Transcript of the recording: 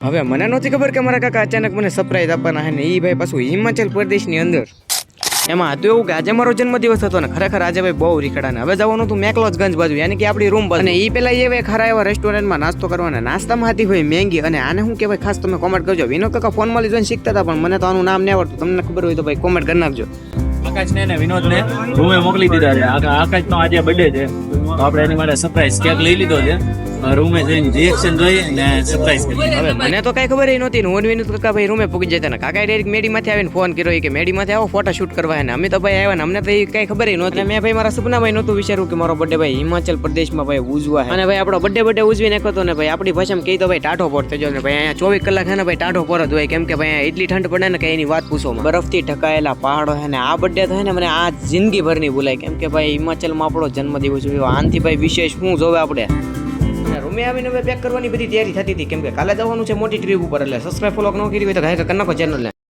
હવે મને નહોતી ખબર કે મારા કાકા અચાનક મને સરપ્રાઈઝ આપવાના છે ને એ ભાઈ પાછું હિમાચલ પ્રદેશની અંદર. એમાં હતું એવું કે આજે મારો જન્મદિવસ હતો ને ખરેખર આજે ભાઈ બહુ રીખડા ને હવે જવાનું હતું મેકલોજગંજ બાજુ યાની કે આપણી રૂમ બાજુ. અને એ પેલા એ ખરા એવા રેસ્ટોરન્ટમાં નાસ્તો કરવાના નાસ્તામાં હતી ભાઈ મેંગી. અને આને શું કહેવાય ખાસ તમે કોમેન્ટ કરજો. વિનોદ કાકા ફોનમાં લીધો શીખતા હતા પણ મને તો આનું નામ નહીં આવડતું. તમને ખબર હોય તો ભાઈ કોમેન્ટ કરી નાખજો. આકાશને ને વિનોદને રૂમે મોકલી દીધા છે. આકાશનો આજે બર્થડે છે તો આપણે એની માટે સરપ્રાઈઝ કેક લઈ લીધો છે. રૂમે જઈને રિએક્શન જોઈ ને સરપ્રાઈઝ કરી. હવે મને તો કઈ ખબર નહોતી ને વિનોદ કાકા ભાઈ રૂમે પૂગી જતા ને કાકા ડાયરેક્ટ મેડીમાંથી આવીને ફોન કર્યો કે મેડીમાંથી આવો ફોટો શૂટ કરવા ને અમે તો ભાઈ આવ્યા ને અમને તો એ કઈ ખબર નહોતી. મેં ભાઈ મારા સપના ભાઈ નહોતું વિચાર્યું કે મારો બર્થડે ભાઈ હિમાચલ પ્રદેશમાં ભાઈ ઉજવા અને ભાઈ આપણો બર્થડે ઉજવી નાખ્યો હતો ને ભાઈ આપણી ભાષામાં કહી તો ભાઈ ટાઢો પોર થઈ ગયો ને ભાઈ અહીંયા 24 કલાક છે ને ભાઈ ટાઢો પોર જ હોય કેમ કે ભાઈ એટલી ઠંડ પડે ને કે એની વાત પૂછો. બરફથી ઢકાયેલા પહાડો છે ને આ બર્થડે તો છે ને મને આ જિંદગી ભરની ભૂલાય કેમ કે ભાઈ હિમાચલમાં આપણો જન્મદિવસ ઉજવ્યો. આનથી ભાઈ વિશેષ શું જોવે આપણે. રૂમે આવીને હવે પેક કરવાની બધી તૈયારી થતી હતી કેમ કે કાલે જવાનું છે મોટી ટ્રીપ ઉપર એટલે સબસ્ક્રાઇબ ફોલો ન કરી હોય તો કરી નાખો ચેનલને.